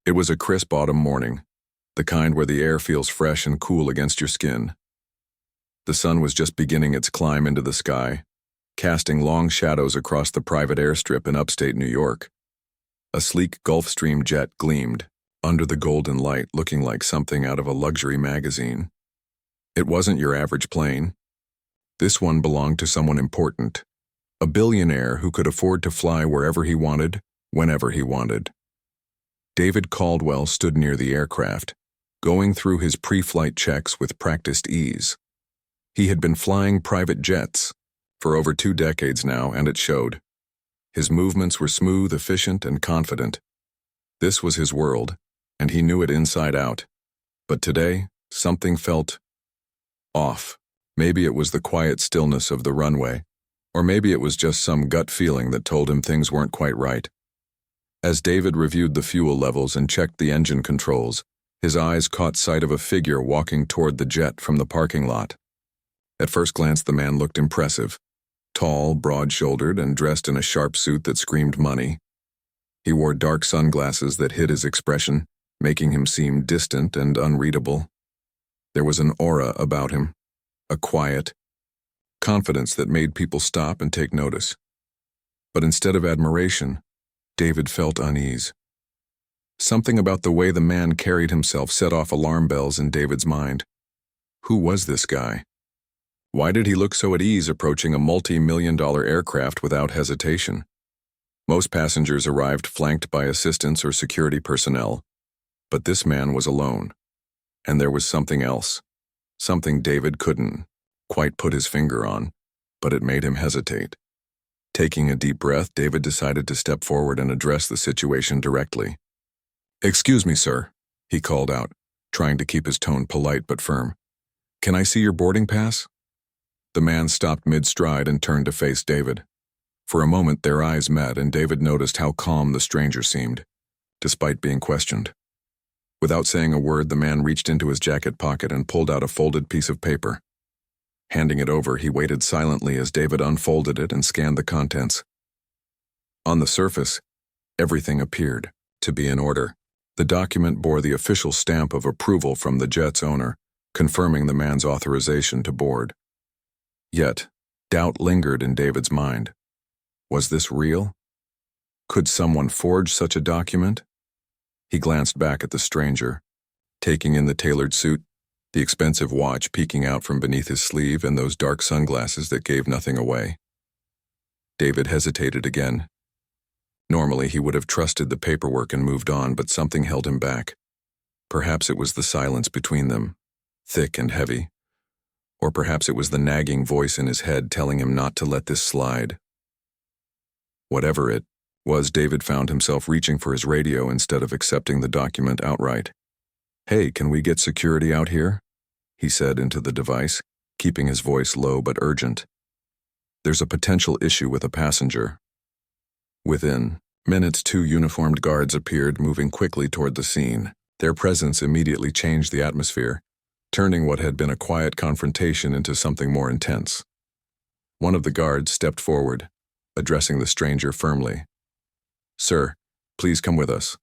It was a crisp autumn morning, the kind where the air feels fresh and cool against your skin. The sun was just beginning its climb into the sky, casting long shadows across the private airstrip in upstate New York. A sleek Gulfstream jet gleamed under the golden light, looking like something out of a luxury magazine. It wasn't your average plane. This one belonged to someone important, a billionaire who could afford to fly wherever he wanted, whenever he wanted. David Caldwell stood near the aircraft, going through his pre-flight checks with practiced ease. He had been flying private jets for over 2 decades now, and it showed. His movements were smooth, efficient, and confident. This was his world, and he knew it inside out. But today, something felt off. Maybe it was the quiet stillness of the runway, or maybe it was just some gut feeling that told him things weren't quite right. As David reviewed the fuel levels and checked the engine controls, his eyes caught sight of a figure walking toward the jet from the parking lot. At first glance, the man looked impressive. Tall, broad-shouldered, and dressed in a sharp suit that screamed money. He wore dark sunglasses that hid his expression, making him seem distant and unreadable. There was an aura about him, a quiet confidence that made people stop and take notice. But instead of admiration, David felt unease. Something about the way the man carried himself set off alarm bells in David's mind. Who was this guy? Why did he look so at ease approaching a multi-million-dollar aircraft without hesitation? Most passengers arrived flanked by assistants or security personnel, but this man was alone. And there was something else, something David couldn't quite put his finger on, but it made him hesitate. Taking a deep breath, David decided to step forward and address the situation directly. "Excuse me, sir," he called out, trying to keep his tone polite but firm. "Can I see your boarding pass?" The man stopped mid-stride and turned to face David. For a moment, their eyes met, and David noticed how calm the stranger seemed, despite being questioned. Without saying a word, the man reached into his jacket pocket and pulled out a folded piece of paper. Handing it over, he waited silently as David unfolded it and scanned the contents. On the surface, everything appeared to be in order. The document bore the official stamp of approval from the jet's owner, confirming the man's authorization to board. Yet, doubt lingered in David's mind. Was this real? Could someone forge such a document? He glanced back at the stranger, taking in the tailored suit, the expensive watch peeking out from beneath his sleeve, and those dark sunglasses that gave nothing away. David hesitated again. Normally, he would have trusted the paperwork and moved on, but something held him back. Perhaps it was the silence between them, thick and heavy. Or perhaps it was the nagging voice in his head telling him not to let this slide. Whatever it was, David found himself reaching for his radio instead of accepting the document outright. "Hey, can we get security out here?" he said into the device, keeping his voice low but urgent. "There's a potential issue with a passenger." Within minutes, 2 uniformed guards appeared, moving quickly toward the scene. Their presence immediately changed the atmosphere, turning what had been a quiet confrontation into something more intense. One of the guards stepped forward, addressing the stranger firmly. "Sir, please come with us."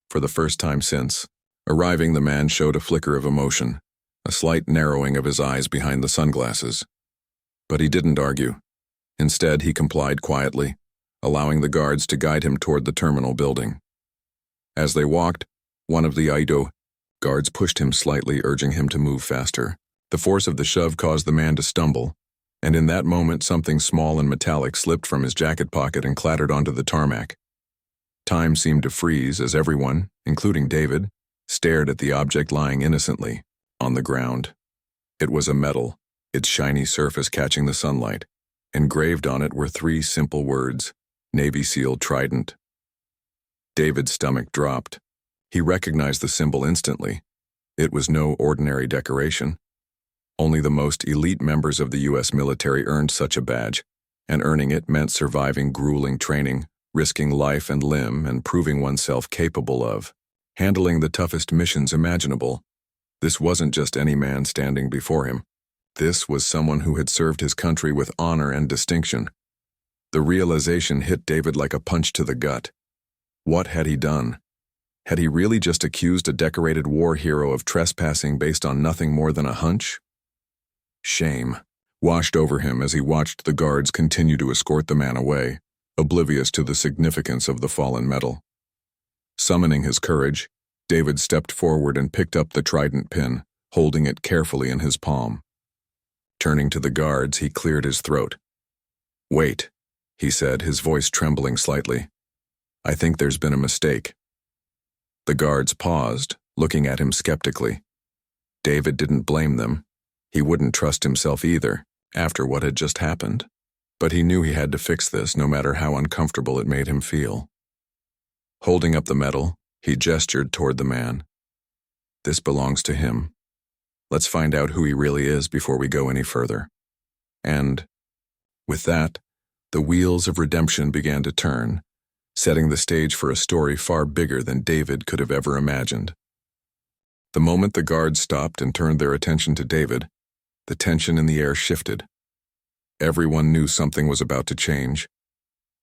For the first time since arriving, the man showed a flicker of emotion, a slight narrowing of his eyes behind the sunglasses. But he didn't argue. Instead, he complied quietly, allowing the guards to guide him toward the terminal building. As they walked, one of the Aido guards pushed him slightly, urging him to move faster. The force of the shove caused the man to stumble, and in that moment something small and metallic slipped from his jacket pocket and clattered onto the tarmac. Time seemed to freeze as everyone, including David, stared at the object lying innocently on the ground. It was a medal, its shiny surface catching the sunlight. Engraved on it were 3 simple words: Navy SEAL Trident. David's stomach dropped. He recognized the symbol instantly. It was no ordinary decoration. Only the most elite members of the U.S. military earned such a badge, and earning it meant surviving grueling training, risking life and limb, and proving oneself capable of handling the toughest missions imaginable. This wasn't just any man standing before him. This was someone who had served his country with honor and distinction. The realization hit David like a punch to the gut. What had he done? Had he really just accused a decorated war hero of trespassing based on nothing more than a hunch? Shame washed over him as he watched the guards continue to escort the man away, oblivious to the significance of the fallen metal. Summoning his courage, David stepped forward and picked up the trident pin, holding it carefully in his palm. Turning to the guards, he cleared his throat. "Wait," he said, his voice trembling slightly. "I think there's been a mistake." The guards paused, looking at him skeptically. David didn't blame them. He wouldn't trust himself either, after what had just happened. But he knew he had to fix this, no matter how uncomfortable it made him feel. Holding up the medal, he gestured toward the man. "This belongs to him. Let's find out who he really is before we go any further." And, with that, the wheels of redemption began to turn, setting the stage for a story far bigger than David could have ever imagined. The moment the guards stopped and turned their attention to David, the tension in the air shifted. Everyone knew something was about to change,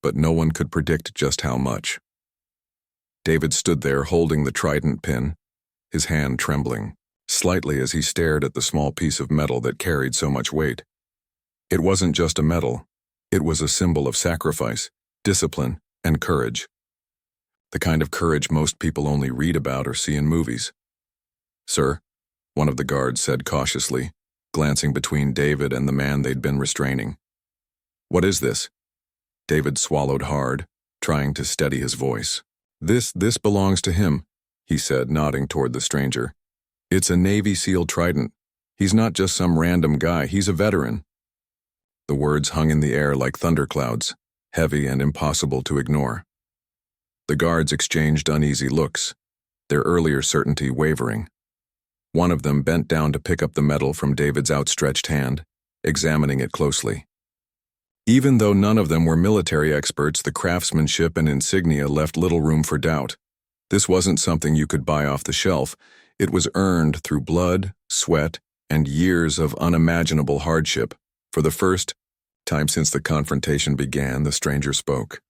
but no one could predict just how much. David stood there holding the trident pin, his hand trembling slightly as he stared at the small piece of metal that carried so much weight. It wasn't just a medal, it was a symbol of sacrifice, discipline, and courage. The kind of courage most people only read about or see in movies. "Sir," one of the guards said cautiously, glancing between David and the man they'd been restraining. "What is this?" David swallowed hard, trying to steady his voice. This belongs to him," he said, nodding toward the stranger. "It's a Navy SEAL trident. He's not just some random guy, he's a veteran." The words hung in the air like thunderclouds, heavy and impossible to ignore. The guards exchanged uneasy looks, their earlier certainty wavering. One of them bent down to pick up the medal from David's outstretched hand, examining it closely. Even though none of them were military experts, the craftsmanship and insignia left little room for doubt. This wasn't something you could buy off the shelf. It was earned through blood, sweat, and years of unimaginable hardship. For the first time since the confrontation began, the stranger spoke.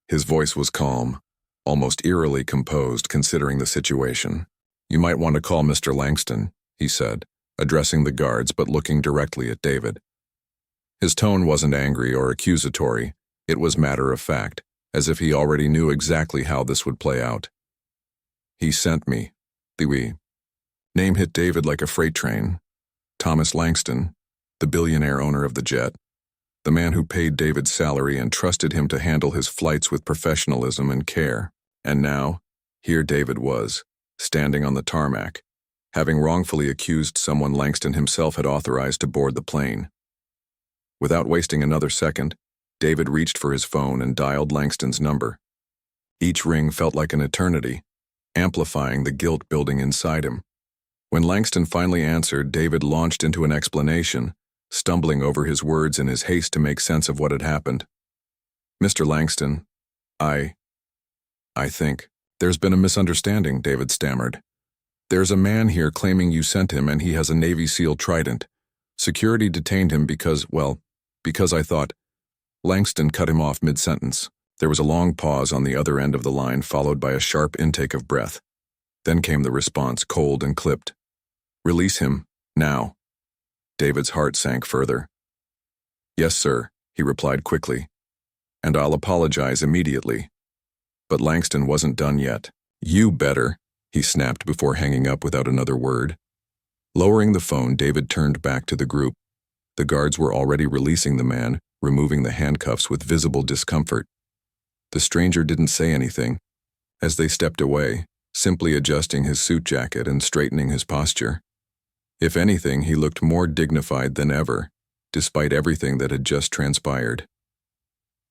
His voice was calm, almost eerily composed considering the situation. "You might want to call Mr. Langston," he said, addressing the guards but looking directly at David. His tone wasn't angry or accusatory, it was matter of fact, as if he already knew exactly how this would play out. "He sent me." The name hit David like a freight train. Thomas Langston, the billionaire owner of the jet, the man who paid David's salary and trusted him to handle his flights with professionalism and care. And now, here David was, standing on the tarmac, having wrongfully accused someone Langston himself had authorized to board the plane. Without wasting another second, David reached for his phone and dialed Langston's number. Each ring felt like an eternity, amplifying the guilt building inside him. When Langston finally answered, David launched into an explanation, stumbling over his words in his haste to make sense of what had happened. "Mr. Langston, I think there's been a misunderstanding," David stammered. "There's a man here claiming you sent him and he has a Navy SEAL trident. Security detained him because I thought..." Langston cut him off mid-sentence. There was a long pause on the other end of the line, followed by a sharp intake of breath. Then came the response, cold and clipped. "Release him, now." David's heart sank further. "Yes, sir," he replied quickly. "And I'll apologize immediately." But Langston wasn't done yet. "You better," he snapped before hanging up without another word. Lowering the phone, David turned back to the group. The guards were already releasing the man, removing the handcuffs with visible discomfort. The stranger didn't say anything. As they stepped away, simply adjusting his suit jacket and straightening his posture. If anything, he looked more dignified than ever, despite everything that had just transpired.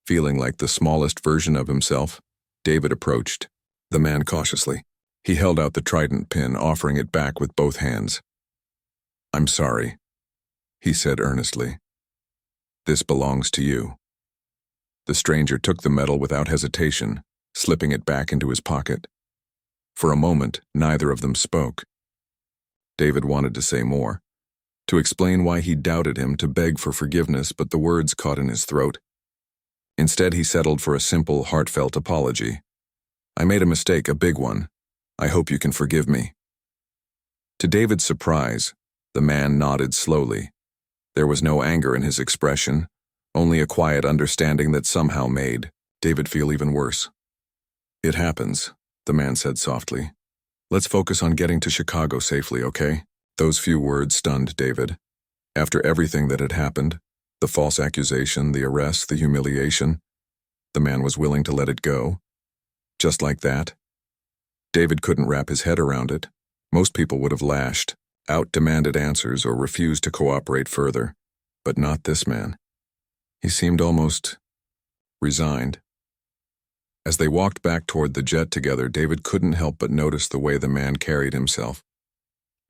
Feeling like the smallest version of himself, David approached the man cautiously. He held out the trident pin, offering it back with both hands. "I'm sorry," he said earnestly. "This belongs to you." The stranger took the medal without hesitation, slipping it back into his pocket. For a moment, neither of them spoke. David wanted to say more, to explain why he doubted him, to beg for forgiveness, but the words caught in his throat. Instead, he settled for a simple, heartfelt apology. "I made a mistake, a big one. I hope you can forgive me." To David's surprise, the man nodded slowly. There was no anger in his expression, only a quiet understanding that somehow made David feel even worse. "It happens," the man said softly. "Let's focus on getting to Chicago safely, okay?" Those few words stunned David. After everything that had happened, the false accusation, the arrest, the humiliation, the man was willing to let it go. Just like that. David couldn't wrap his head around it. Most people would have lashed, out-demanded answers, or refused to cooperate further. But not this man. He seemed almost resigned. As they walked back toward the jet together, David couldn't help but notice the way the man carried himself.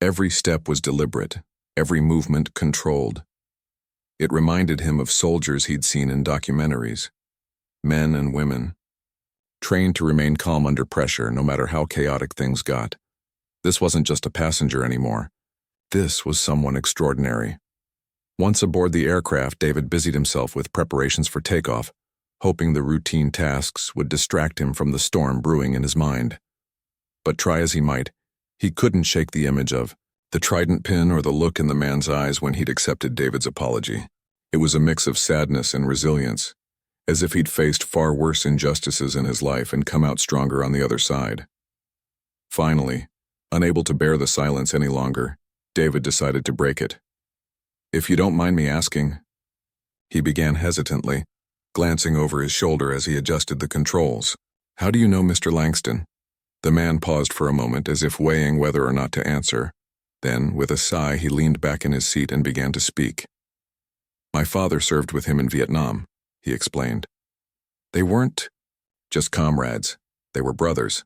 Every step was deliberate, every movement controlled. It reminded him of soldiers he'd seen in documentaries. Men and women, trained to remain calm under pressure no matter how chaotic things got. This wasn't just a passenger anymore. This was someone extraordinary. Once aboard the aircraft, David busied himself with preparations for takeoff, hoping the routine tasks would distract him from the storm brewing in his mind. But try as he might, he couldn't shake the image of the trident pin or the look in the man's eyes when he'd accepted David's apology. It was a mix of sadness and resilience, as if he'd faced far worse injustices in his life and come out stronger on the other side. Finally, unable to bear the silence any longer, David decided to break it. "If you don't mind me asking," he began hesitantly, glancing over his shoulder as he adjusted the controls. "How do you know Mr. Langston?" The man paused for a moment as if weighing whether or not to answer. Then, with a sigh, he leaned back in his seat and began to speak. "My father served with him in Vietnam," he explained. "They weren't just comrades, they were brothers.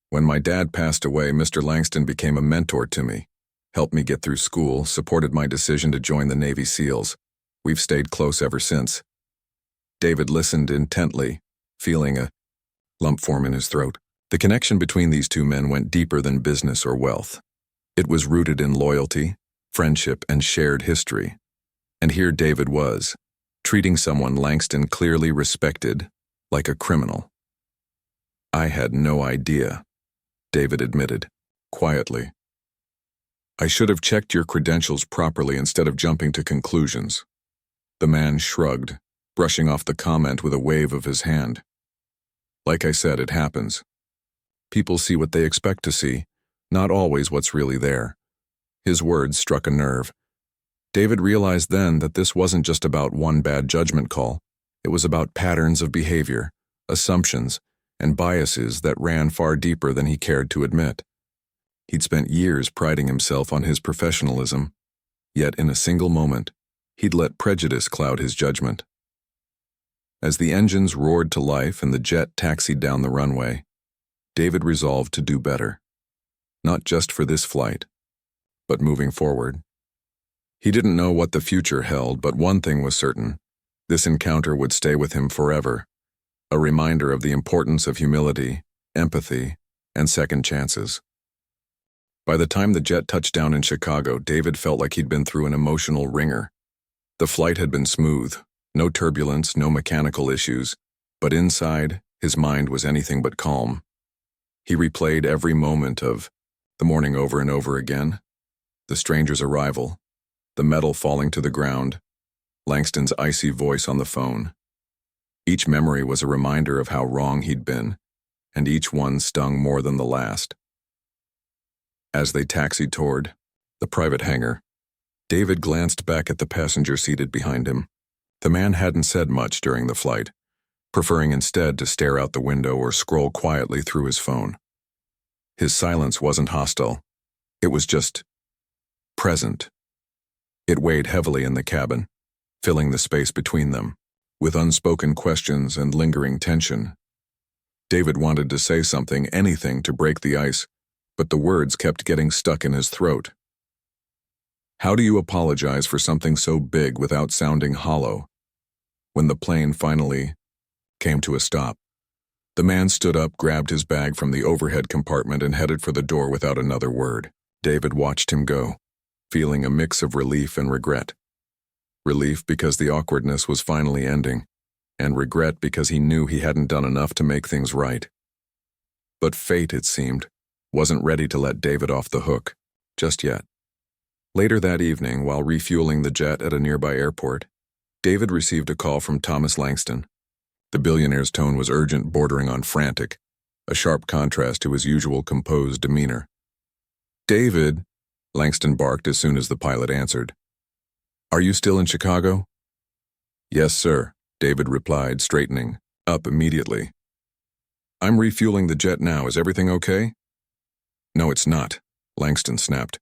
When my dad passed away, Mr. Langston became a mentor to me, helped me get through school, supported my decision to join the Navy SEALs. We've stayed close ever since." David listened intently, feeling a lump form in his throat. The connection between these two men went deeper than business or wealth. It was rooted in loyalty, friendship, and shared history. And here David was, treating someone Langston clearly respected like a criminal. "I had no idea," David admitted, quietly. "I should have checked your credentials properly instead of jumping to conclusions." The man shrugged, brushing off the comment with a wave of his hand. "Like I said, it happens. People see what they expect to see, not always what's really there." His words struck a nerve. David realized then that this wasn't just about one bad judgment call. It was about patterns of behavior, assumptions, and biases that ran far deeper than he cared to admit. He'd spent years priding himself on his professionalism, yet in a single moment, he'd let prejudice cloud his judgment. As the engines roared to life and the jet taxied down the runway, David resolved to do better. Not just for this flight, but moving forward. He didn't know what the future held, but one thing was certain. This encounter would stay with him forever, a reminder of the importance of humility, empathy, and second chances. By the time the jet touched down in Chicago, David felt like he'd been through an emotional ringer. The flight had been smooth, no turbulence, no mechanical issues, but inside, his mind was anything but calm. He replayed every moment of the morning over and over again. The stranger's arrival, the metal falling to the ground, Langston's icy voice on the phone. Each memory was a reminder of how wrong he'd been, and each one stung more than the last. As they taxied toward the private hangar, David glanced back at the passenger seated behind him. The man hadn't said much during the flight, preferring instead to stare out the window or scroll quietly through his phone. His silence wasn't hostile. It was just present. It weighed heavily in the cabin, filling the space between them, with unspoken questions and lingering tension. David wanted to say something, anything to break the ice, but the words kept getting stuck in his throat. How do you apologize for something so big without sounding hollow? When the plane finally came to a stop, the man stood up, grabbed his bag from the overhead compartment, and headed for the door without another word. David watched him go, feeling a mix of relief and regret. Relief because the awkwardness was finally ending, and regret because he knew he hadn't done enough to make things right. But fate, it seemed, wasn't ready to let David off the hook, just yet. Later that evening, while refueling the jet at a nearby airport, David received a call from Thomas Langston. The billionaire's tone was urgent, bordering on frantic, a sharp contrast to his usual composed demeanor. "David," Langston barked as soon as the pilot answered. "Are you still in Chicago?" "Yes, sir," David replied, straightening up immediately. "I'm refueling the jet now. Is everything okay?" "No, it's not," Langston snapped.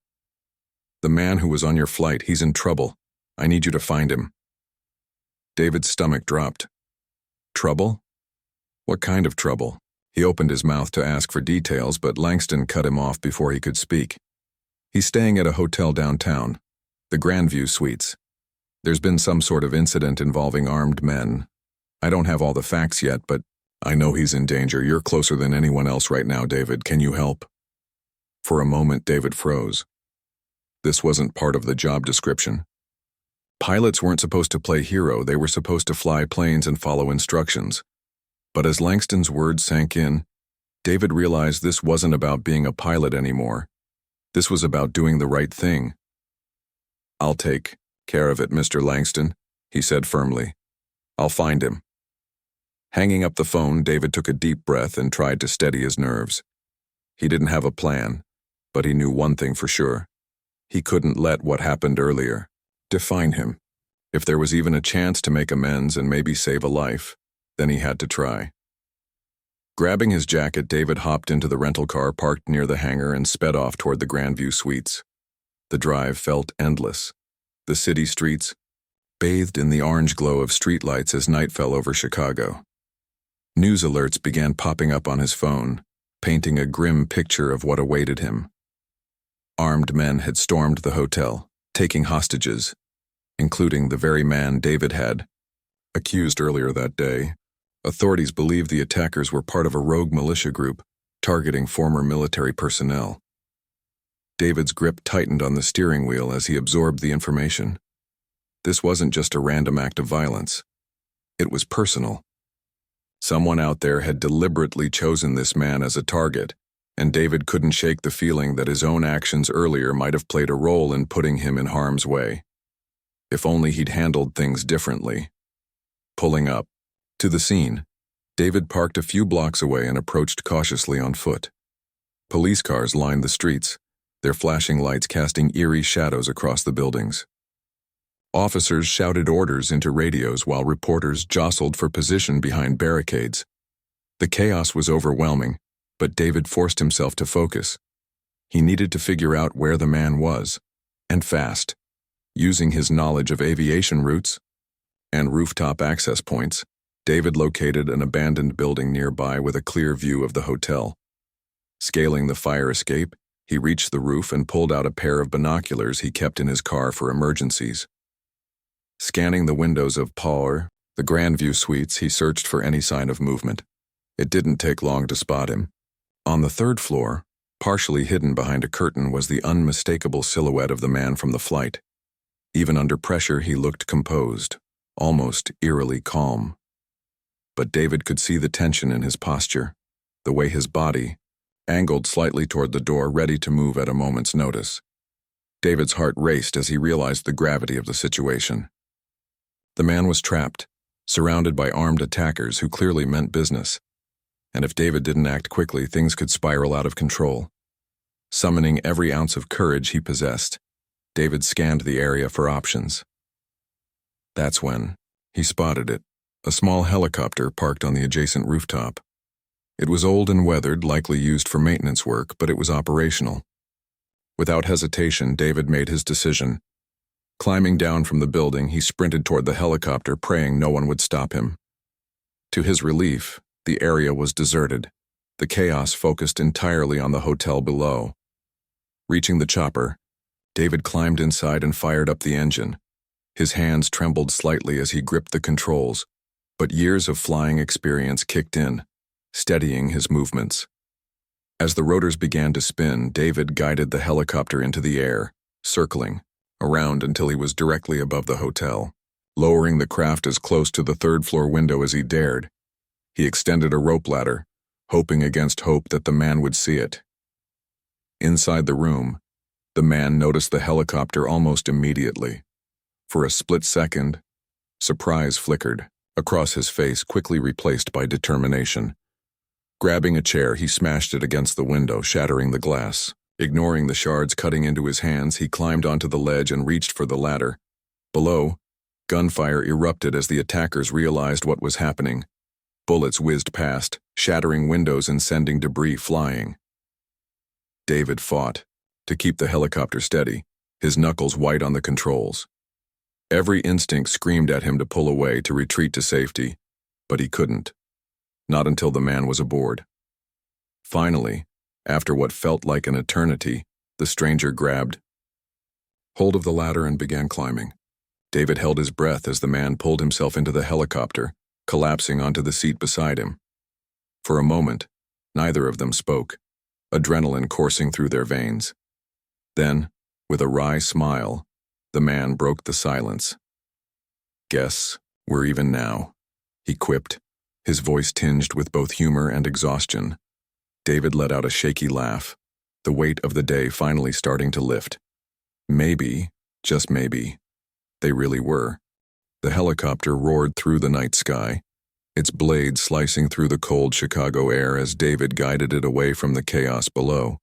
"The man who was on your flight, he's in trouble. I need you to find him." David's stomach dropped. "Trouble? What kind of trouble?" He opened his mouth to ask for details, but Langston cut him off before he could speak. "He's staying at a hotel downtown, the Grandview Suites. There's been some sort of incident involving armed men. I don't have all the facts yet, but I know he's in danger. You're closer than anyone else right now, David. Can you help?" For a moment, David froze. This wasn't part of the job description. Pilots weren't supposed to play hero. They were supposed to fly planes and follow instructions. But as Langston's words sank in, David realized this wasn't about being a pilot anymore. This was about doing the right thing. "I'll take care of it, Mr. Langston," he said firmly. "I'll find him." Hanging up the phone, David took a deep breath and tried to steady his nerves. He didn't have a plan, but he knew one thing for sure. He couldn't let what happened earlier define him. If there was even a chance to make amends and maybe save a life, then he had to try. Grabbing his jacket, David hopped into the rental car parked near the hangar and sped off toward the Grandview Suites. The drive felt endless. The city streets, bathed in the orange glow of streetlights as night fell over Chicago. News alerts began popping up on his phone, painting a grim picture of what awaited him. Armed men had stormed the hotel, taking hostages, including the very man David had accused earlier that day. Authorities believed the attackers were part of a rogue militia group targeting former military personnel. David's grip tightened on the steering wheel as he absorbed the information. This wasn't just a random act of violence. It was personal. Someone out there had deliberately chosen this man as a target, and David couldn't shake the feeling that his own actions earlier might have played a role in putting him in harm's way. If only he'd handled things differently. Pulling up to the scene, David parked a few blocks away and approached cautiously on foot. Police cars lined the streets, their flashing lights casting eerie shadows across the buildings. Officers shouted orders into radios while reporters jostled for position behind barricades. The chaos was overwhelming, but David forced himself to focus. He needed to figure out where the man was, and fast. Using his knowledge of aviation routes and rooftop access points, David located an abandoned building nearby with a clear view of the hotel. Scaling the fire escape, he reached the roof and pulled out a pair of binoculars he kept in his car for emergencies. Scanning the windows of the Grandview Suites, he searched for any sign of movement. It didn't take long to spot him. On the third floor, partially hidden behind a curtain, was the unmistakable silhouette of the man from the flight. Even under pressure, he looked composed, almost eerily calm. But David could see the tension in his posture, the way his body angled slightly toward the door, ready to move at a moment's notice. David's heart raced as he realized the gravity of the situation. The man was trapped, surrounded by armed attackers who clearly meant business. And if David didn't act quickly, things could spiral out of control. Summoning every ounce of courage he possessed, David scanned the area for options. That's when he spotted it, a small helicopter parked on the adjacent rooftop. It was old and weathered, likely used for maintenance work, but it was operational. Without hesitation, David made his decision. Climbing down from the building, he sprinted toward the helicopter, praying no one would stop him. To his relief, the area was deserted, the chaos focused entirely on the hotel below. Reaching the chopper, David climbed inside and fired up the engine. His hands trembled slightly as he gripped the controls, but years of flying experience kicked in, steadying his movements. As the rotors began to spin, David guided the helicopter into the air, circling around until he was directly above the hotel. Lowering the craft as close to the third-floor window as he dared, he extended a rope ladder, hoping against hope that the man would see it. Inside the room, the man noticed the helicopter almost immediately. For a split second, surprise flickered across his face, quickly replaced by determination. Grabbing a chair, he smashed it against the window, shattering the glass. Ignoring the shards cutting into his hands, he climbed onto the ledge and reached for the ladder. Below, gunfire erupted as the attackers realized what was happening. Bullets whizzed past, shattering windows and sending debris flying. David fought to keep the helicopter steady, his knuckles white on the controls. Every instinct screamed at him to pull away, to retreat to safety, but he couldn't. Not until the man was aboard. Finally, after what felt like an eternity, the stranger grabbed hold of the ladder and began climbing. David held his breath as the man pulled himself into the helicopter, collapsing onto the seat beside him. For a moment, neither of them spoke, adrenaline coursing through their veins. Then, with a wry smile, the man broke the silence. "Guess we're even now," he quipped, his voice tinged with both humor and exhaustion. David let out a shaky laugh, the weight of the day finally starting to lift. Maybe, just maybe, they really were. The helicopter roared through the night sky, its blades slicing through the cold Chicago air as David guided it away from the chaos below.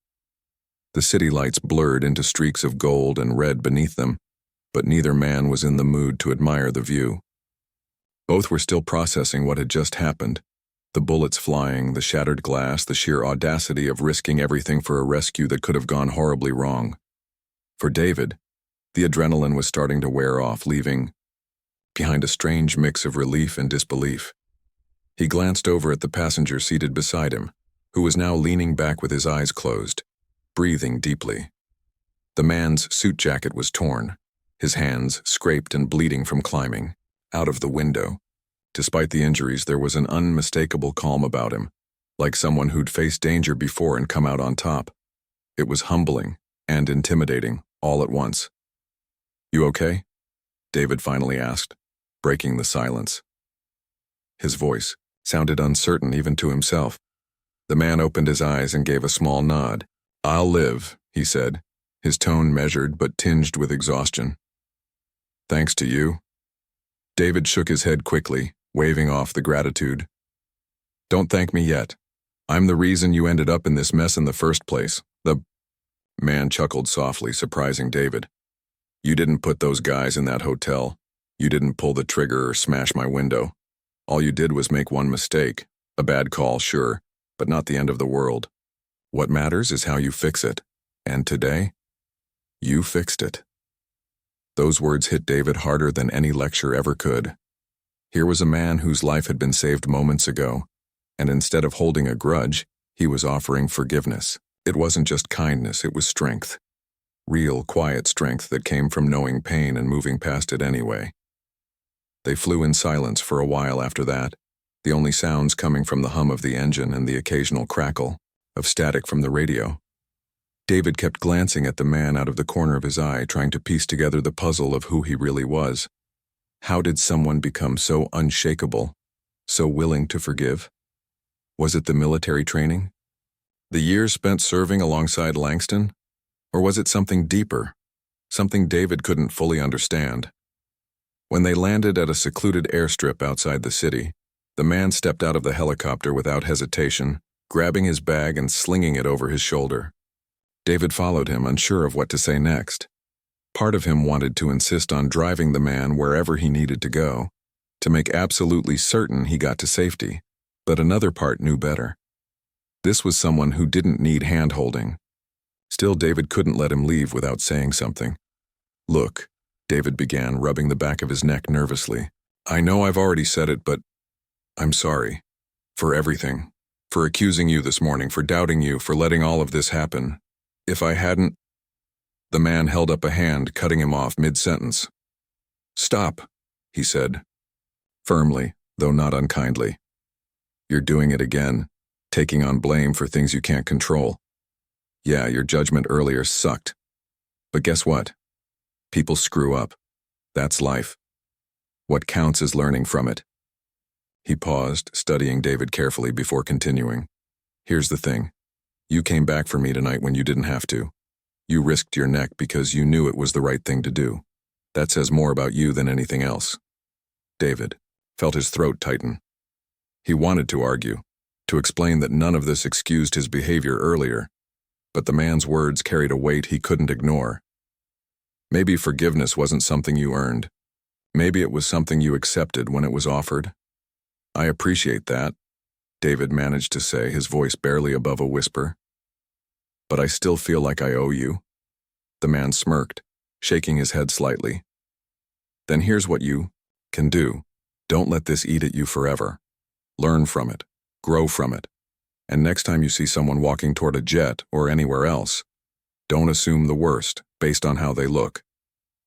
The city lights blurred into streaks of gold and red beneath them, but neither man was in the mood to admire the view. Both were still processing what had just happened. The bullets flying, the shattered glass, the sheer audacity of risking everything for a rescue that could have gone horribly wrong. For David, the adrenaline was starting to wear off, leaving behind a strange mix of relief and disbelief. He glanced over at the passenger seated beside him, who was now leaning back with his eyes closed, breathing deeply. The man's suit jacket was torn, his hands scraped and bleeding from climbing out of the window. Despite the injuries, there was an unmistakable calm about him, like someone who'd faced danger before and come out on top. It was humbling and intimidating all at once. "You okay?" David finally asked, breaking the silence. His voice sounded uncertain even to himself. The man opened his eyes and gave a small nod. "I'll live," he said, his tone measured but tinged with exhaustion. "Thanks to you." David shook his head quickly, waving off the gratitude. "Don't thank me yet. I'm the reason you ended up in this mess in the first place." The man chuckled softly, surprising David. "You didn't put those guys in that hotel. You didn't pull the trigger or smash my window. All you did was make one mistake. A bad call, sure, but not the end of the world. What matters is how you fix it. And today, you fixed it." Those words hit David harder than any lecture ever could. Here was a man whose life had been saved moments ago, and instead of holding a grudge, he was offering forgiveness. It wasn't just kindness, it was strength. Real, quiet strength that came from knowing pain and moving past it anyway. They flew in silence for a while after that, the only sounds coming from the hum of the engine and the occasional crackle of static from the radio. David kept glancing at the man out of the corner of his eye, trying to piece together the puzzle of who he really was. How did someone become so unshakable, so willing to forgive? Was it the military training? The years spent serving alongside Langston? Or was it something deeper, something David couldn't fully understand? When they landed at a secluded airstrip outside the city, the man stepped out of the helicopter without hesitation, grabbing his bag and slinging it over his shoulder. David followed him, unsure of what to say next. Part of him wanted to insist on driving the man wherever he needed to go, to make absolutely certain he got to safety, but another part knew better. This was someone who didn't need hand-holding. Still, David couldn't let him leave without saying something. "Look," David began, rubbing the back of his neck nervously. "I know I've already said it, but I'm sorry. For everything. For accusing you this morning, for doubting you, for letting all of this happen. If I hadn't—" The man held up a hand, cutting him off mid-sentence. "Stop," he said, firmly, though not unkindly. "You're doing it again, taking on blame for things you can't control. Yeah, your judgment earlier sucked. But guess what? People screw up. That's life. What counts is learning from it." He paused, studying David carefully before continuing. "Here's the thing. You came back for me tonight when you didn't have to. You risked your neck because you knew it was the right thing to do. That says more about you than anything else." David felt his throat tighten. He wanted to argue, to explain that none of this excused his behavior earlier, but the man's words carried a weight he couldn't ignore. Maybe forgiveness wasn't something you earned. Maybe it was something you accepted when it was offered. "I appreciate that," David managed to say, his voice barely above a whisper. "But I still feel like I owe you." The man smirked, shaking his head slightly. "Then here's what you can do. Don't let this eat at you forever. Learn from it, grow from it, and next time you see someone walking toward a jet or anywhere else, don't assume the worst based on how they look.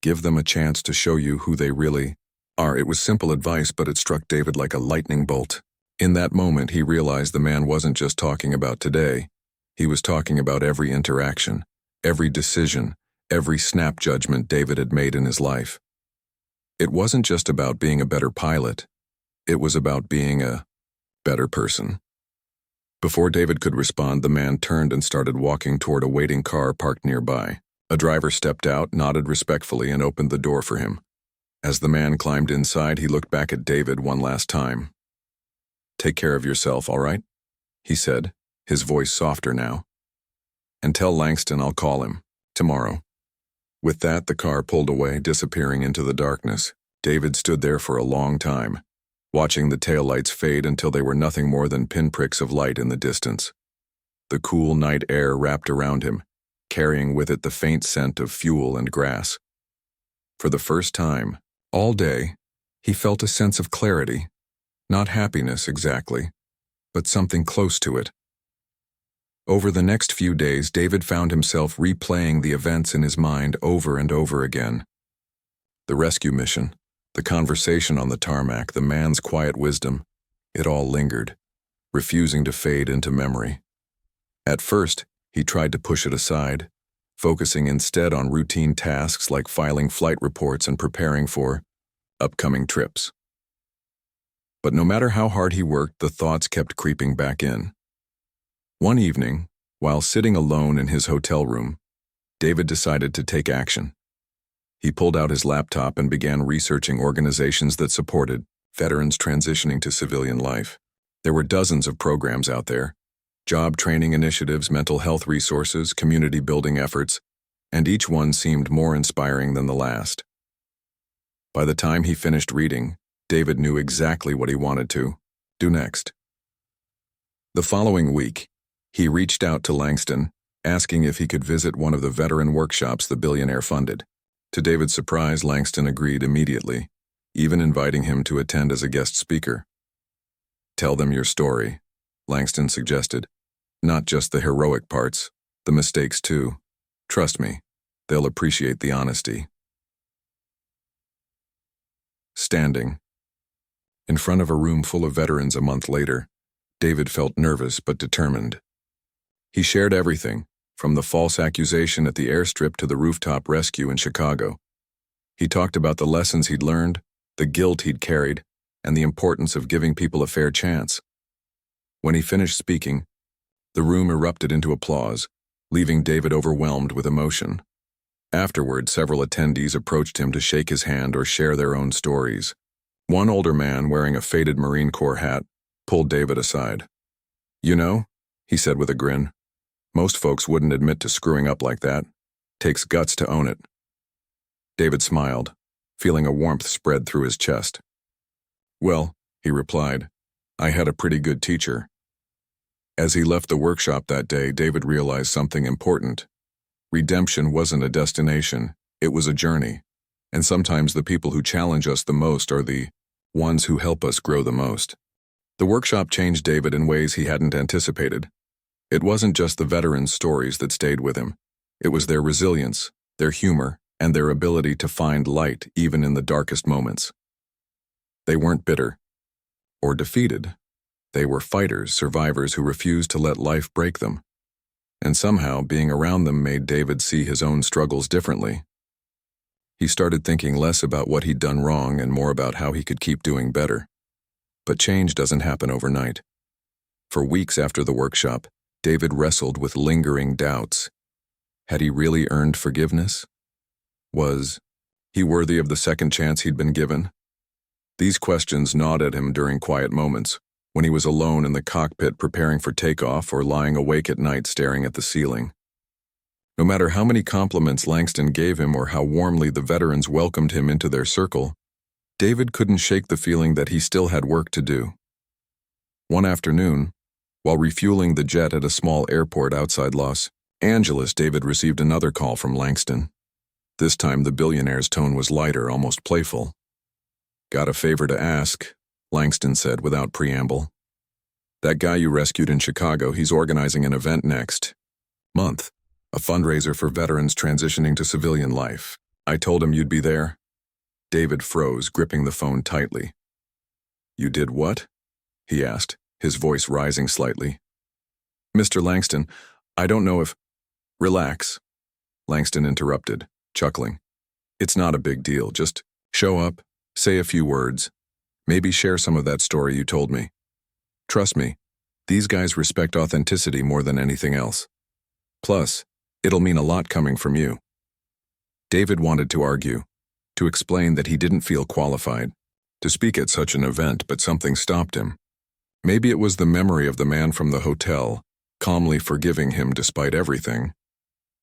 Give them a chance to show you who they really are." It was simple advice, but it struck David like a lightning bolt. In that moment, he realized the man wasn't just talking about today. He was talking about every interaction, every decision, every snap judgment David had made in his life. It wasn't just about being a better pilot. It was about being a better person. Before David could respond, the man turned and started walking toward a waiting car parked nearby. A driver stepped out, nodded respectfully, and opened the door for him. As the man climbed inside, he looked back at David one last time. "Take care of yourself, all right?" he said, his voice softer now. "And tell Langston I'll call him tomorrow." With that, the car pulled away, disappearing into the darkness. David stood there for a long time, watching the taillights fade until they were nothing more than pinpricks of light in the distance. The cool night air wrapped around him, carrying with it the faint scent of fuel and grass. For the first time, all day, he felt a sense of clarity. Not happiness exactly, but something close to it. Over the next few days, David found himself replaying the events in his mind over and over again. The rescue mission, the conversation on the tarmac, the man's quiet wisdom, it all lingered, refusing to fade into memory. At first, he tried to push it aside, focusing instead on routine tasks like filing flight reports and preparing for upcoming trips. But no matter how hard he worked, the thoughts kept creeping back in. One evening, while sitting alone in his hotel room, David decided to take action. He pulled out his laptop and began researching organizations that supported veterans transitioning to civilian life. There were dozens of programs out there: job training initiatives, mental health resources, community building efforts, and each one seemed more inspiring than the last. By the time he finished reading, David knew exactly what he wanted to do next. The following week, he reached out to Langston, asking if he could visit one of the veteran workshops the billionaire funded. To David's surprise, Langston agreed immediately, even inviting him to attend as a guest speaker. "Tell them your story," Langston suggested. "Not just the heroic parts, the mistakes too. Trust me, they'll appreciate the honesty." Standing in front of a room full of veterans a month later, David felt nervous but determined. He shared everything, from the false accusation at the airstrip to the rooftop rescue in Chicago. He talked about the lessons he'd learned, the guilt he'd carried, and the importance of giving people a fair chance. When he finished speaking, the room erupted into applause, leaving David overwhelmed with emotion. Afterward, several attendees approached him to shake his hand or share their own stories. One older man wearing a faded Marine Corps hat pulled David aside. "You know," he said with a grin, "most folks wouldn't admit to screwing up like that. Takes guts to own it." David smiled, feeling a warmth spread through his chest. "Well," he replied, "I had a pretty good teacher." As he left the workshop that day, David realized something important. Redemption wasn't a destination, it was a journey. And sometimes the people who challenge us the most are the ones who help us grow the most. The workshop changed David in ways he hadn't anticipated. It wasn't just the veterans' stories that stayed with him. It was their resilience, their humor, and their ability to find light even in the darkest moments. They weren't bitter or defeated. They were fighters, survivors who refused to let life break them. And somehow, being around them made David see his own struggles differently. He started thinking less about what he'd done wrong and more about how he could keep doing better. But change doesn't happen overnight. For weeks after the workshop, David wrestled with lingering doubts. Had he really earned forgiveness? Was he worthy of the second chance he'd been given? These questions gnawed at him during quiet moments, when he was alone in the cockpit preparing for takeoff or lying awake at night staring at the ceiling. No matter how many compliments Langston gave him or how warmly the veterans welcomed him into their circle, David couldn't shake the feeling that he still had work to do. One afternoon, while refueling the jet at a small airport outside Los Angeles, David received another call from Langston. This time the billionaire's tone was lighter, almost playful. "Got a favor to ask," Langston said without preamble. "That guy you rescued in Chicago, he's organizing an event next month, a fundraiser for veterans transitioning to civilian life. I told him you'd be there." David froze, gripping the phone tightly. "You did what?" he asked, his voice rising slightly. "Mr. Langston, I don't know if—" "Relax," Langston interrupted, chuckling. "It's not a big deal. Just show up, say a few words, maybe share some of that story you told me. Trust me, these guys respect authenticity more than anything else. Plus, it'll mean a lot coming from you." David wanted to argue, to explain that he didn't feel qualified to speak at such an event, but something stopped him. Maybe it was the memory of the man from the hotel, calmly forgiving him despite everything.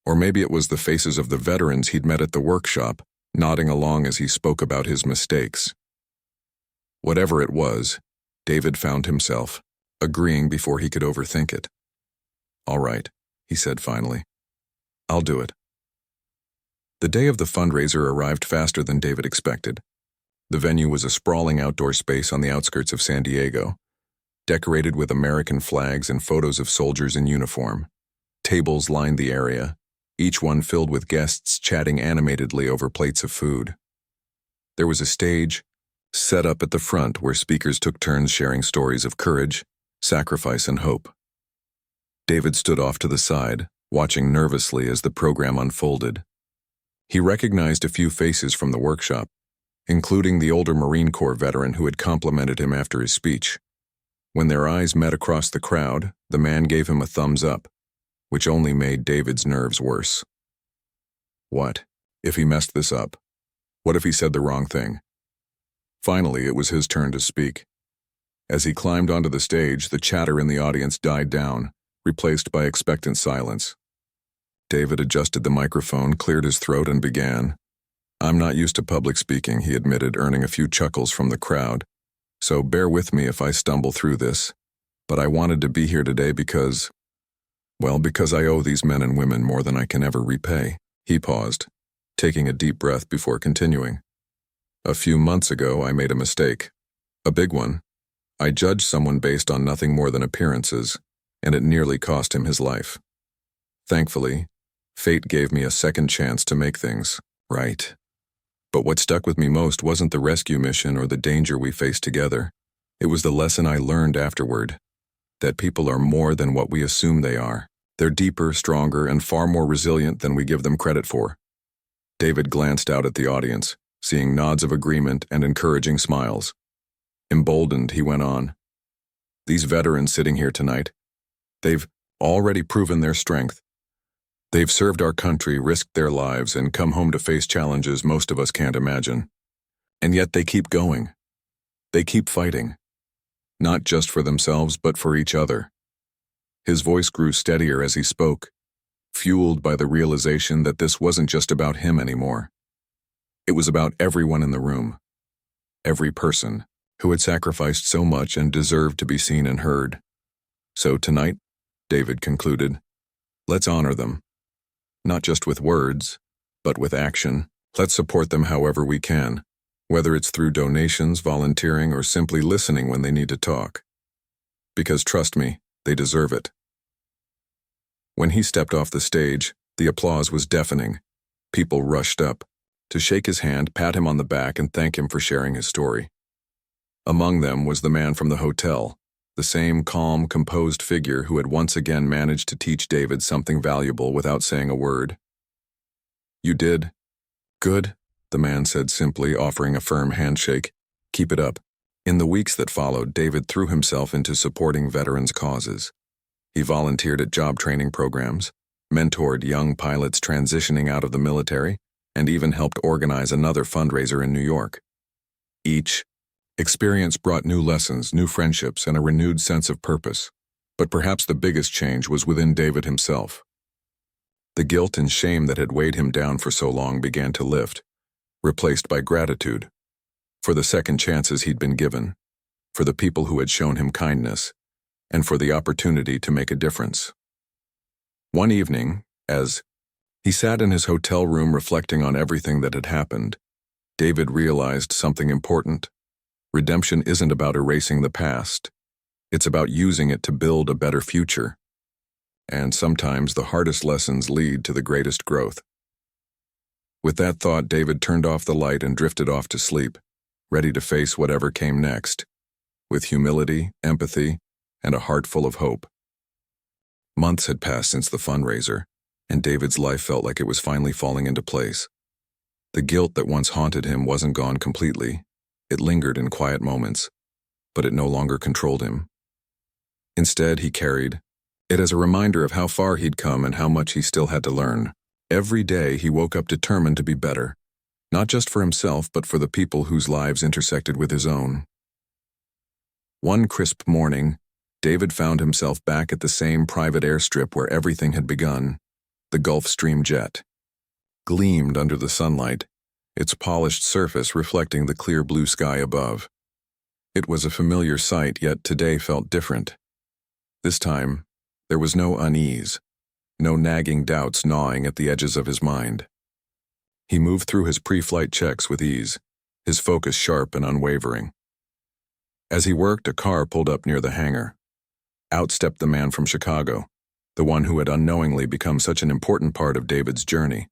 Or maybe it was the faces of the veterans he'd met at the workshop, nodding along as he spoke about his mistakes. Whatever it was, David found himself agreeing before he could overthink it. "All right," he said finally. "I'll do it." The day of the fundraiser arrived faster than David expected. The venue was a sprawling outdoor space on the outskirts of San Diego, decorated with American flags and photos of soldiers in uniform. Tables lined the area, each one filled with guests chatting animatedly over plates of food. There was a stage set up at the front where speakers took turns sharing stories of courage, sacrifice, and hope. David stood off to the side, watching nervously as the program unfolded. He recognized a few faces from the workshop, including the older Marine Corps veteran who had complimented him after his speech. When their eyes met across the crowd, the man gave him a thumbs up, which only made David's nerves worse. What if he messed this up? What if he said the wrong thing? Finally, it was his turn to speak. As he climbed onto the stage, the chatter in the audience died down, replaced by expectant silence. David adjusted the microphone, cleared his throat, and began. "I'm not used to public speaking," he admitted, earning a few chuckles from the crowd. "So bear with me if I stumble through this. But I wanted to be here today because I owe these men and women more than I can ever repay." He paused, taking a deep breath before continuing. "A few months ago, I made a mistake. A big one. I judged someone based on nothing more than appearances, and it nearly cost him his life. Thankfully, fate gave me a second chance to make things right. But what stuck with me most wasn't the rescue mission or the danger we faced together. It was the lesson I learned afterward, that people are more than what we assume they are. They're deeper, stronger, and far more resilient than we give them credit for." David glanced out at the audience, seeing nods of agreement and encouraging smiles. Emboldened, he went on. "These veterans sitting here tonight, they've already proven their strength. They've served our country, risked their lives, and come home to face challenges most of us can't imagine. And yet they keep going. They keep fighting. Not just for themselves, but for each other." His voice grew steadier as he spoke, fueled by the realization that this wasn't just about him anymore. It was about everyone in the room. Every person who had sacrificed so much and deserved to be seen and heard. "So tonight," David concluded, "let's honor them. Not just with words, but with action. Let's support them however we can, whether it's through donations, volunteering, or simply listening when they need to talk. Because trust me, they deserve it." When he stepped off the stage, the applause was deafening. People rushed up to shake his hand, pat him on the back, and thank him for sharing his story. Among them was the man from the hotel, the same calm, composed figure who had once again managed to teach David something valuable without saying a word. "You did? Good," the man said simply, offering a firm handshake. "Keep it up." In the weeks that followed, David threw himself into supporting veterans' causes. He volunteered at job training programs, mentored young pilots transitioning out of the military, and even helped organize another fundraiser in New York. Each experience brought new lessons, new friendships, and a renewed sense of purpose. But perhaps the biggest change was within David himself. The guilt and shame that had weighed him down for so long began to lift, replaced by gratitude for the second chances he'd been given, for the people who had shown him kindness, and for the opportunity to make a difference. One evening, as he sat in his hotel room reflecting on everything that had happened, David realized something important. Redemption isn't about erasing the past. It's about using it to build a better future. And sometimes the hardest lessons lead to the greatest growth. With that thought, David turned off the light and drifted off to sleep, ready to face whatever came next, with humility, empathy, and a heart full of hope. Months had passed since the fundraiser, and David's life felt like it was finally falling into place. The guilt that once haunted him wasn't gone completely. It lingered in quiet moments, but it no longer controlled him. Instead, he carried it as a reminder of how far he'd come and how much he still had to learn. Every day, he woke up determined to be better, not just for himself, but for the people whose lives intersected with his own. One crisp morning, David found himself back at the same private airstrip where everything had begun. The Gulfstream jet gleamed under the sunlight, its polished surface reflecting the clear blue sky above. It was a familiar sight, yet today felt different. This time, there was no unease, no nagging doubts gnawing at the edges of his mind. He moved through his pre-flight checks with ease, his focus sharp and unwavering. As he worked, a car pulled up near the hangar. Out stepped the man from Chicago, the one who had unknowingly become such an important part of David's journey.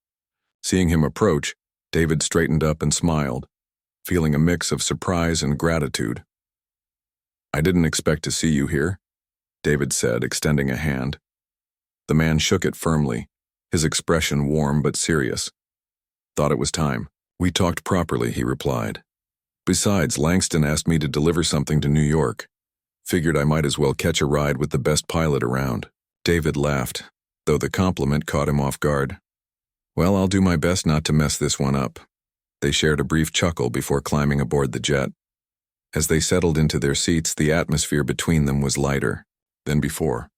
Seeing him approach, David straightened up and smiled, feeling a mix of surprise and gratitude. "I didn't expect to see you here," David said, extending a hand. The man shook it firmly, his expression warm but serious. "Thought it was time. We talked properly," he replied. "Besides, Langston asked me to deliver something to New York. Figured I might as well catch a ride with the best pilot around." David laughed, though the compliment caught him off guard. "Well, I'll do my best not to mess this one up." They shared a brief chuckle before climbing aboard the jet. As they settled into their seats, the atmosphere between them was lighter than before.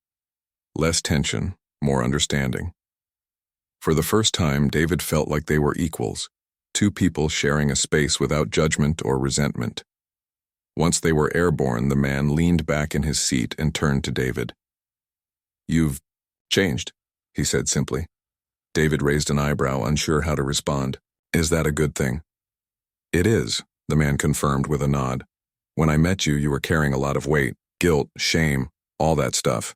Less tension, more understanding. For the first time, David felt like they were equals, two people sharing a space without judgment or resentment. Once they were airborne, the man leaned back in his seat and turned to David. "You've changed," he said simply. David raised an eyebrow, unsure how to respond. "Is that a good thing?" "It is," the man confirmed with a nod. "When I met you, you were carrying a lot of weight, guilt, shame, all that stuff.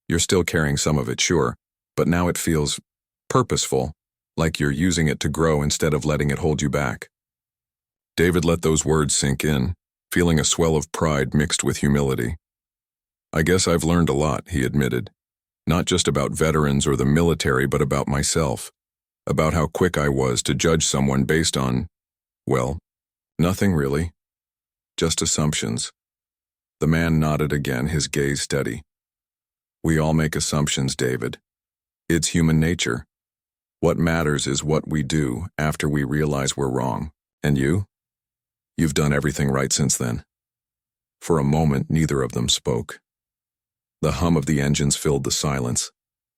You're still carrying some of it, sure, but now it feels purposeful, like you're using it to grow instead of letting it hold you back." David let those words sink in, feeling a swell of pride mixed with humility. "I guess I've learned a lot," he admitted. "Not just about veterans or the military, but about myself. About how quick I was to judge someone based on, well, nothing really. Just assumptions." The man nodded again, his gaze steady. "We all make assumptions, David. It's human nature. What matters is what we do after we realize we're wrong. And you? You've done everything right since then." For a moment, neither of them spoke. The hum of the engines filled the silence,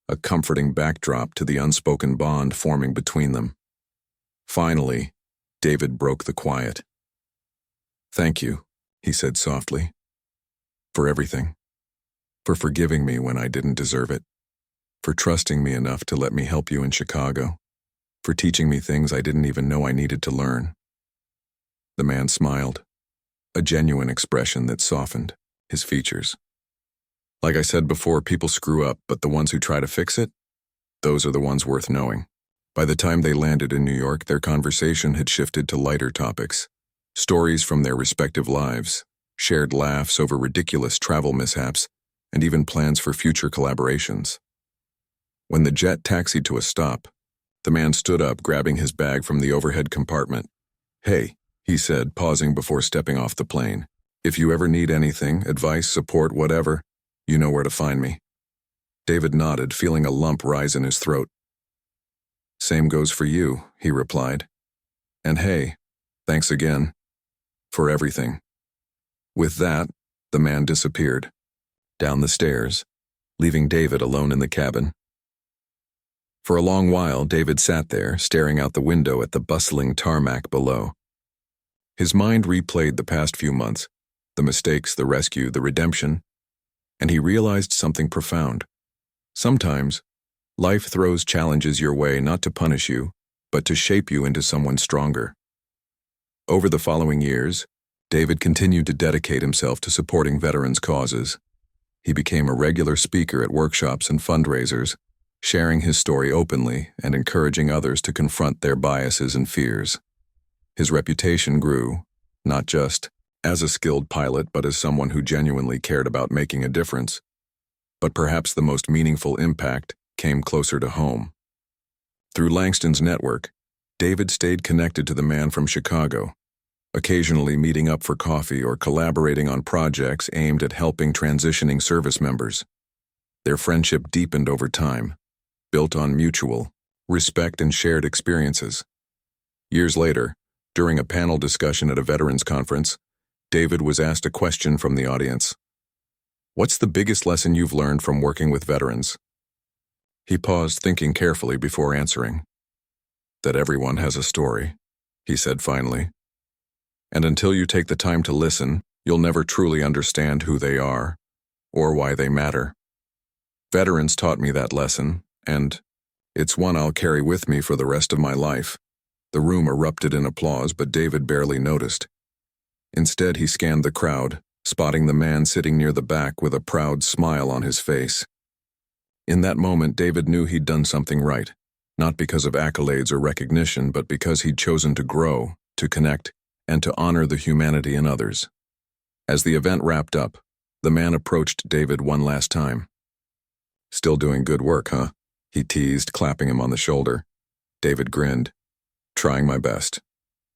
a comforting backdrop to the unspoken bond forming between them. Finally, David broke the quiet. "Thank you," he said softly. "For everything. For forgiving me when I didn't deserve it. For trusting me enough to let me help you in Chicago. For teaching me things I didn't even know I needed to learn." The man smiled, a genuine expression that softened his features. "Like I said before, people screw up, but the ones who try to fix it, those are the ones worth knowing." By the time they landed in New York, their conversation had shifted to lighter topics. Stories from their respective lives, shared laughs over ridiculous travel mishaps, and even plans for future collaborations. When the jet taxied to a stop, the man stood up, grabbing his bag from the overhead compartment. "Hey," he said, pausing before stepping off the plane. "If you ever need anything, advice, support, whatever, you know where to find me." David nodded, feeling a lump rise in his throat. "Same goes for you," he replied. "And hey, thanks again. For everything." With that, the man disappeared, down the stairs, leaving David alone in the cabin. For a long while, David sat there, staring out the window at the bustling tarmac below. His mind replayed the past few months, the mistakes, the rescue, the redemption, and he realized something profound. Sometimes, life throws challenges your way not to punish you, but to shape you into someone stronger. Over the following years, David continued to dedicate himself to supporting veterans' causes. He became a regular speaker at workshops and fundraisers, sharing his story openly and encouraging others to confront their biases and fears. His reputation grew, not just as a skilled pilot, but as someone who genuinely cared about making a difference. But perhaps the most meaningful impact came closer to home. Through Langston's network, David stayed connected to the man from Chicago, occasionally meeting up for coffee or collaborating on projects aimed at helping transitioning service members. Their friendship deepened over time, built on mutual respect and shared experiences. Years later, during a panel discussion at a veterans conference, David was asked a question from the audience. "What's the biggest lesson you've learned from working with veterans?" He paused, thinking carefully before answering. "That everyone has a story," he said finally. "And until you take the time to listen, you'll never truly understand who they are or why they matter. Veterans taught me that lesson, and it's one I'll carry with me for the rest of my life." The room erupted in applause, but David barely noticed. Instead, he scanned the crowd, spotting the man sitting near the back with a proud smile on his face. In that moment, David knew he'd done something right, not because of accolades or recognition, but because he'd chosen to grow, to connect, and to honor the humanity in others. As the event wrapped up, the man approached David one last time. "Still doing good work, huh?" he teased, clapping him on the shoulder. David grinned. "Trying my best."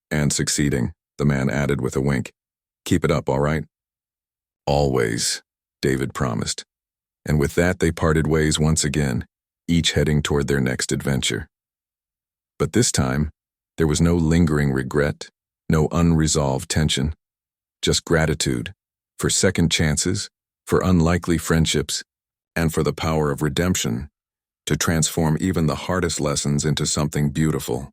"And succeeding," the man added with a wink. "Keep it up, all right?" "Always," David promised. And with that, they parted ways once again, each heading toward their next adventure. But this time, there was no lingering regret, no unresolved tension, just gratitude for second chances, for unlikely friendships, and for the power of redemption to transform even the hardest lessons into something beautiful.